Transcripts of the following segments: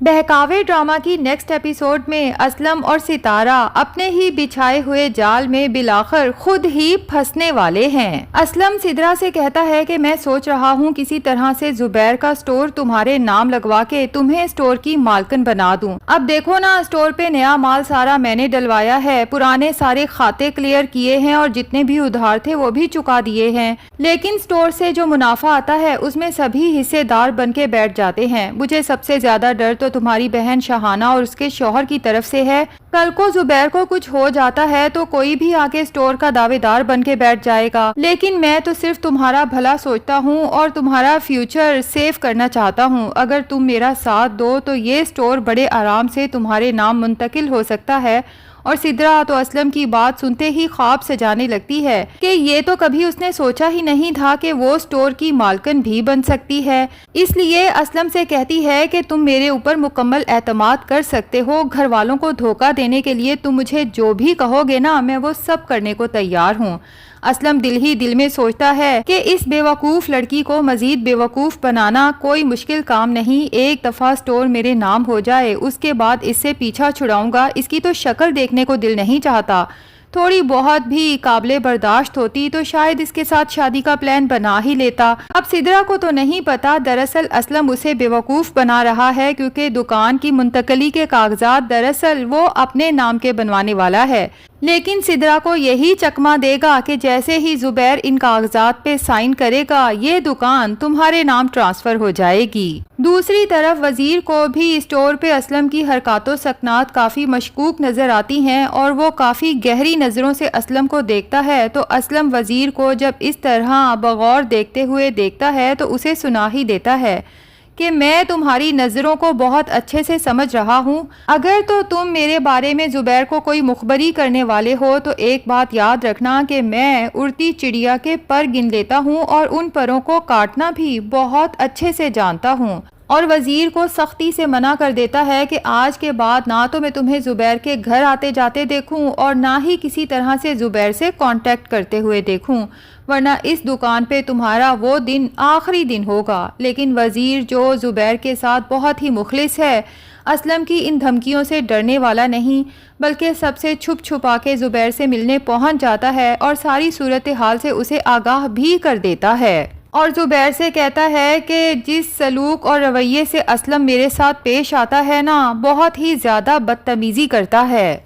بہکاوے drama کی next episode میں اسلم اور ستارہ اپنے ہی بچھائے ہوئے جال میں بالآخر خود ہی پھنسنے والے ہیں۔ اسلم سدرا سے کہتا ہے کہ میں سوچ رہا ہوں کسی طرح سے زبیر کا سٹور تمہارے نام لگوا کے تمہیں سٹور کی مالکن بنا دوں۔ اب دیکھو نا، سٹور پہ نیا مال سارا میں نے ڈلوایا ہے، پرانے سارے کھاتے کلیئر کیے ہیں اور جتنے بھی ادھار تھے وہ بھی چکا دیے ہیں، لیکن سٹور سے جو منافع آتا ہے اس میں سبھی حصے دار بن کے بیٹھ جاتے ہیں۔ مجھے سب سے زیادہ ڈر تو تمہاری بہن شہانہ اور اس کے شوہر کی طرف سے ہے۔ کل کو زبیر کو کچھ ہو جاتا ہے تو کوئی بھی آگے سٹور کا دعوے دار بن کے بیٹھ جائے گا، لیکن میں تو صرف تمہارا بھلا سوچتا ہوں اور تمہارا فیوچر سیو کرنا چاہتا ہوں۔ اگر تم میرا ساتھ دو تو یہ سٹور بڑے آرام سے تمہارے نام منتقل ہو سکتا ہے۔ اور سدرا تو اسلم کی بات سنتے ہی خواب سجانے لگتی ہے کہ یہ تو کبھی اس نے سوچا ہی نہیں تھا کہ وہ سٹور کی مالکن بھی بن سکتی ہے۔ اس لیے اسلم سے کہتی ہے کہ تم میرے اوپر مکمل اعتماد کر سکتے ہو، گھر والوں کو دھوکہ دینے کے لیے تم مجھے جو بھی کہو گے نا، میں وہ سب کرنے کو تیار ہوں۔ اسلم دل ہی دل میں سوچتا ہے کہ اس بیوقوف لڑکی کو مزید بیوقوف بنانا کوئی مشکل کام نہیں۔ ایک دفعہ سٹور میرے نام ہو جائے اس کے بعد اس سے پیچھا چھڑاؤں گا، اس کی تو شکل دیکھنے کو دل نہیں چاہتا۔ تھوڑی بہت بھی قابل برداشت ہوتی تو شاید اس کے ساتھ شادی کا پلان بنا ہی لیتا۔ اب سدرا کو تو نہیں پتا دراصل اسلم اسے بیوقوف بنا رہا ہے، کیونکہ دکان کی منتقلی کے کاغذات دراصل وہ اپنے نام کے بنوانے والا ہے، لیکن سدرا کو یہی چکمہ دے گا کہ جیسے ہی زبیر ان کاغذات پہ سائن کرے گا یہ دکان تمہارے نام ٹرانسفر ہو جائے گی۔ دوسری طرف وزیر کو بھی اسٹور پہ اسلم کی حرکات و سکنات کافی مشکوک نظر آتی ہیں اور وہ کافی گہری نظروں سے اسلم کو دیکھتا ہے، تو اسلم وزیر کو جب اس طرح بغور دیکھتے ہوئے دیکھتا ہے تو اسے سنا ہی دیتا ہے کہ میں تمہاری نظروں کو بہت اچھے سے سمجھ رہا ہوں۔ اگر تو تم میرے بارے میں زبیر کو کوئی مخبری کرنے والے ہو تو ایک بات یاد رکھنا کہ میں اڑتی چڑیا کے پر گن لیتا ہوں اور ان پروں کو کاٹنا بھی بہت اچھے سے جانتا ہوں۔ اور وزیر کو سختی سے منع کر دیتا ہے کہ آج کے بعد نہ تو میں تمہیں زبیر کے گھر آتے جاتے دیکھوں اور نہ ہی کسی طرح سے زبیر سے کانٹیکٹ کرتے ہوئے دیکھوں، ورنہ اس دکان پہ تمہارا وہ دن آخری دن ہوگا۔ لیکن وزیر جو زبیر کے ساتھ بہت ہی مخلص ہے، اسلم کی ان دھمکیوں سے ڈرنے والا نہیں، بلکہ سب سے چھپ چھپا کے زبیر سے ملنے پہنچ جاتا ہے اور ساری صورتحال سے اسے آگاہ بھی کر دیتا ہے، اور زبیر سے کہتا ہے کہ جس سلوک اور رویے سے اسلم میرے ساتھ پیش آتا ہے نا، بہت ہی زیادہ بدتمیزی کرتا ہے۔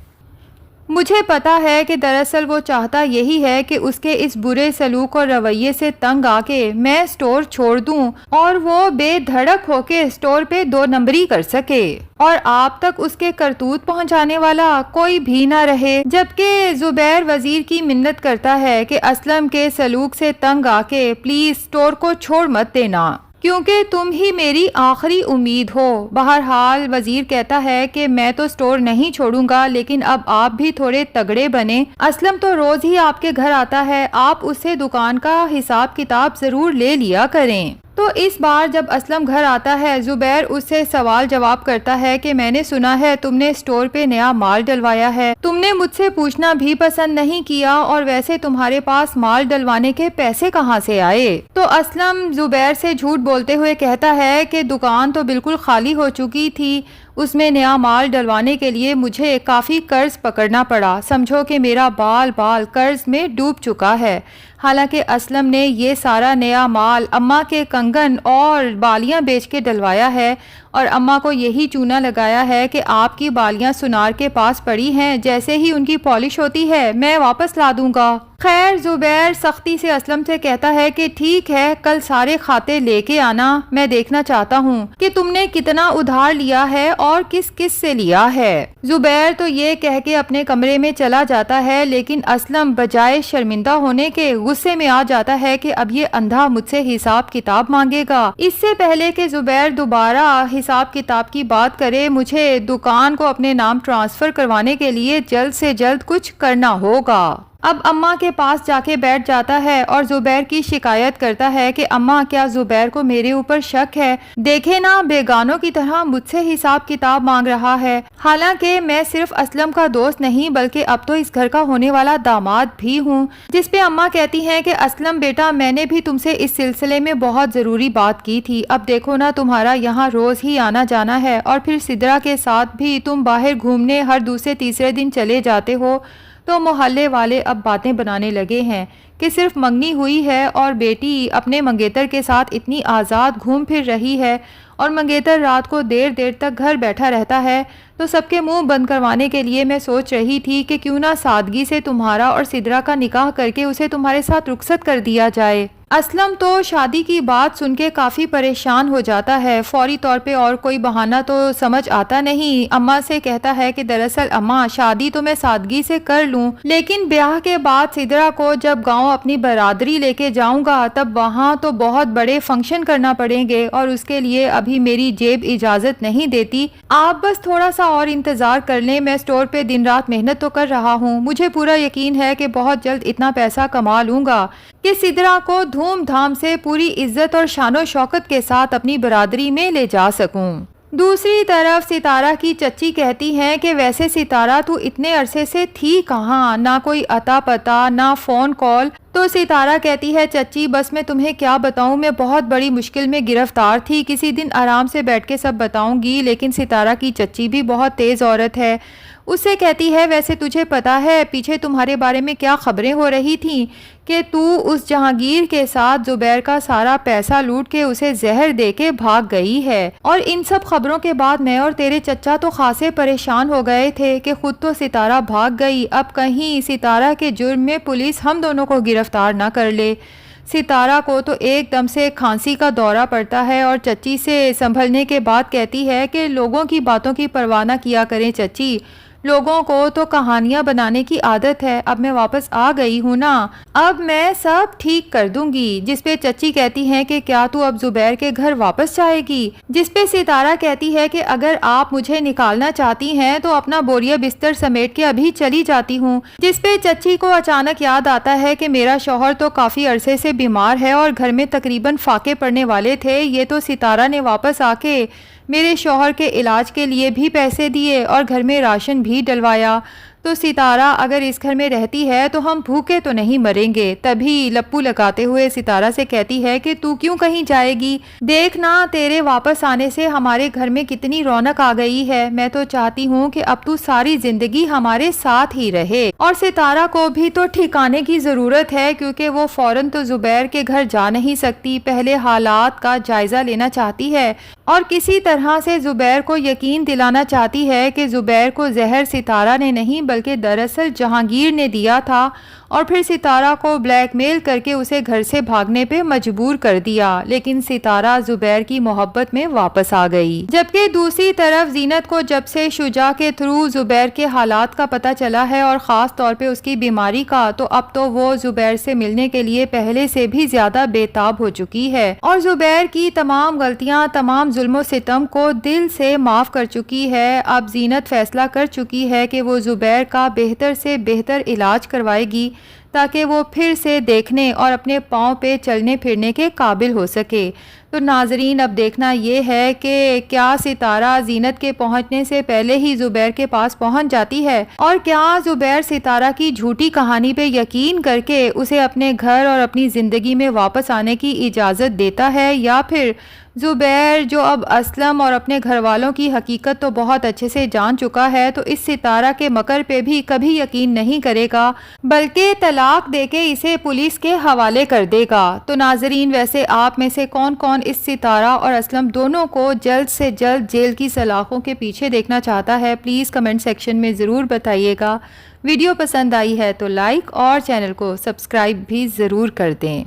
مجھے پتا ہے کہ دراصل وہ چاہتا یہی ہے کہ اس کے اس برے سلوک اور رویے سے تنگ آ کے میں سٹور چھوڑ دوں اور وہ بے دھڑک ہو کے سٹور پہ 2 نمبری کر سکے اور آپ تک اس کے کرتوت پہنچانے والا کوئی بھی نہ رہے۔ جبکہ زبیر وزیر کی منت کرتا ہے کہ اسلم کے سلوک سے تنگ آ کے پلیز سٹور کو چھوڑ مت دینا، کیونکہ تم ہی میری آخری امید ہو۔ بہرحال وزیر کہتا ہے کہ میں تو سٹور نہیں چھوڑوں گا، لیکن اب آپ بھی تھوڑے تگڑے بنے۔ اسلم تو روز ہی آپ کے گھر آتا ہے، آپ اس سے دکان کا حساب کتاب ضرور لے لیا کریں۔ تو اس بار جب اسلم گھر آتا ہے زبیر اس سے سوال جواب کرتا ہے کہ میں نے سنا ہے تم نے سٹور پہ نیا مال ڈلوایا ہے، تم نے مجھ سے پوچھنا بھی پسند نہیں کیا، اور ویسے تمہارے پاس مال ڈلوانے کے پیسے کہاں سے آئے؟ تو اسلم زبیر سے جھوٹ بولتے ہوئے کہتا ہے کہ دکان تو بالکل خالی ہو چکی تھی، اس میں نیا مال ڈلوانے کے لیے مجھے کافی قرض پکڑنا پڑا، سمجھو کہ میرا بال قرض میں ڈوب چکا ہے۔ حالانکہ اسلم نے یہ سارا نیا مال اماں کے کنگن اور بالیاں بیچ کے ڈلوایا ہے، اور اماں کو یہی چونا لگایا ہے کہ آپ کی بالیاں سنار کے پاس پڑی ہیں، جیسے ہی ان کی پالش ہوتی ہے میں واپس لا دوں گا۔ خیر زبیر سختی سے اسلم سے کہتا ہے کہ ٹھیک ہے، کل سارے کھاتے لے کے آنا، میں دیکھنا چاہتا ہوں کہ تم نے کتنا ادھار لیا ہے اور کس کس سے لیا ہے۔ زبیر تو یہ کہہ کے اپنے کمرے میں چلا جاتا ہے، لیکن اسلم بجائے شرمندہ ہونے کے غصے میں آ جاتا ہے کہ اب یہ اندھا مجھ سے حساب کتاب مانگے گا۔ اس سے پہلے کہ زبیر دوبارہ حساب کتاب کی بات کرے، مجھے دکان کو اپنے نام ٹرانسفر کروانے کے لیے جلد سے جلد کچھ کرنا ہوگا۔ اب اماں کے پاس جا کے بیٹھ جاتا ہے اور زبیر کی شکایت کرتا ہے کہ اماں کیا زبیر کو میرے اوپر شک ہے؟ دیکھے نا بیگانوں کی طرح مجھ سے حساب کتاب مانگ رہا ہے، حالانکہ میں صرف اسلم کا دوست نہیں بلکہ اب تو اس گھر کا ہونے والا داماد بھی ہوں۔ جس پہ اماں کہتی ہیں کہ اسلم بیٹا میں نے بھی تم سے اس سلسلے میں بہت ضروری بات کی تھی، اب دیکھو نا تمہارا یہاں روز ہی آنا جانا ہے اور پھر سدرا کے ساتھ بھی تم باہر گھومنے ہر دوسرے تیسرے دن چلے جاتے ہو، تو محلے والے اب باتیں بنانے لگے ہیں کہ صرف منگنی ہوئی ہے اور بیٹی اپنے منگیتر کے ساتھ اتنی آزاد گھوم پھر رہی ہے اور منگیتر رات کو دیر دیر تک گھر بیٹھا رہتا ہے، تو سب کے منہ بند کروانے کے لیے میں سوچ رہی تھی کہ کیوں نہ سادگی سے تمہارا اور سدرا کا نکاح کر کے اسے تمہارے ساتھ رخصت کر دیا جائے۔ اسلم تو شادی کی بات سن کے کافی پریشان ہو جاتا ہے، فوری طور پہ اور کوئی بہانہ تو سمجھ آتا نہیں۔ اماں سے کہتا ہے کہ دراصل اماں شادی تو میں سادگی سے کر لوں، لیکن بیاہ کے بعد سدرا کو جب گاؤں اپنی برادری لے کے جاؤں گا تب وہاں تو بہت بڑے فنکشن کرنا پڑیں گے اور اس کے لیے ابھی میری جیب اجازت نہیں دیتی، آپ بس تھوڑا سا اور انتظار کر لیں، میں اسٹور پہ دن رات محنت تو کر رہا ہوں، مجھے پورا یقین ہے کہ بہت جلد اتنا پیسہ کما لوں گا کہ سدرا کو دھوم دھام سے پوری عزت اور شان و شوکت کے ساتھ اپنی برادری میں لے جا سکوں۔ دوسری طرف ستارہ کی چچی کہتی ہیں کہ ویسے ستارہ تو اتنے عرصے سے تھی کہاں، نہ کوئی اتا پتا نہ فون کال، تو ستارہ کہتی ہے چچی بس میں تمہیں کیا بتاؤں، میں بہت بڑی مشکل میں گرفتار تھی، کسی دن آرام سے بیٹھ کے سب بتاؤں گی۔ لیکن ستارہ کی چچی بھی بہت تیز عورت ہے، اس سے کہتی ہے ویسے تجھے پتا ہے پیچھے تمہارے بارے میں کیا خبریں ہو رہی تھیں کہ تو اس جہانگیر کے ساتھ زبیر کا سارا پیسہ لوٹ کے اسے زہر دے کے بھاگ گئی ہے، اور ان سب خبروں کے بعد میں اور تیرے چچا تو خاصے پریشان ہو گئے تھے کہ خود تو ستارہ بھاگ گئی، اب کہیں ستارہ کے جرم میں پولیس ہم دونوں کو گرفتار نہ کر لے۔ ستارہ کو تو ایک دم سے کھانسی کا دورہ پڑتا ہے اور چچی سے سنبھلنے کے بعد کہتی ہے کہ لوگوں کی باتوں کی پرواہ نہ کیا کریں چچی، لوگوں کو تو کہانیاں بنانے کی عادت ہے، اب میں واپس آ گئی ہوں نا، اب میں سب ٹھیک کر دوں گی۔ جس پہ چچی کہتی ہیں کہ کیا تو اب زبیر کے گھر واپس جائے گی؟ جس پہ ستارہ کہتی ہے کہ اگر آپ مجھے نکالنا چاہتی ہیں تو اپنا بوریا بستر سمیٹ کے ابھی چلی جاتی ہوں۔ جس پہ چچی کو اچانک یاد آتا ہے کہ میرا شوہر تو کافی عرصے سے بیمار ہے اور گھر میں تقریباً فاقے پڑنے والے تھے، یہ تو ستارہ نے واپس آ کے میرے شوہر کے علاج کے لیے بھی پیسے دیے اور گھر میں راشن بھی ڈلوایا، تو ستارہ اگر اس گھر میں رہتی ہے تو ہم بھوکے تو نہیں مریں گے۔ تبھی لپو لگاتے ہوئے ستارہ سے کہتی ہے کہ تو کیوں کہیں جائے گی، دیکھنا تیرے واپس آنے سے ہمارے گھر میں کتنی رونق آ گئی ہے، میں تو چاہتی ہوں کہ اب تو ساری زندگی ہمارے ساتھ ہی رہے۔ اور ستارہ کو بھی تو ٹھکانے کی ضرورت ہے کیونکہ وہ فوراً تو زبیر کے گھر جا نہیں سکتی، پہلے حالات کا جائزہ لینا چاہتی ہے اور کسی طرح سے زبیر کو یقین دلانا چاہتی ہے کہ زبیر کو زہر ستارہ نے نہیں بلکہ دراصل جہانگیر نے دیا تھا اور پھر ستارہ کو بلیک میل کر کے اسے گھر سے بھاگنے پہ مجبور کر دیا، لیکن ستارہ زبیر کی محبت میں واپس آ گئی۔ جبکہ دوسری طرف زینت کو جب سے شجاع کے تھرو زبیر کے حالات کا پتہ چلا ہے اور خاص طور پہ اس کی بیماری کا، تو اب تو وہ زبیر سے ملنے کے لیے پہلے سے بھی زیادہ بے تاب ہو چکی ہے اور زبیر کی تمام غلطیاں، تمام ظلم و ستم کو دل سے معاف کر چکی ہے۔ اب زینت فیصلہ کر چکی ہے کہ وہ زبیر کا بہتر سے بہتر علاج کروائے گی تاکہ وہ پھر سے دیکھنے اور اپنے پاؤں پہ چلنے پھرنے کے قابل ہو سکے۔ تو ناظرین اب دیکھنا یہ ہے کہ کیا ستارہ زینت کے پہنچنے سے پہلے ہی زبیر کے پاس پہنچ جاتی ہے اور کیا زبیر ستارہ کی جھوٹی کہانی پہ یقین کر کے اسے اپنے گھر اور اپنی زندگی میں واپس آنے کی اجازت دیتا ہے، یا پھر زبیر جو اب اسلم اور اپنے گھر والوں کی حقیقت تو بہت اچھے سے جان چکا ہے تو اس ستارہ کے مکر پہ بھی کبھی یقین نہیں کرے گا بلکہ طلاق دے کے اسے پولیس کے حوالے کر دے گا۔ تو ناظرین ویسے آپ میں سے کون کون اس ستارہ اور اسلم دونوں کو جلد سے جلد جیل کی سلاخوں کے پیچھے دیکھنا چاہتا ہے؟ پلیز کمنٹ سیکشن میں ضرور بتائیے گا۔ ویڈیو پسند آئی ہے تو لائک اور چینل کو سبسکرائب بھی ضرور کر دیں۔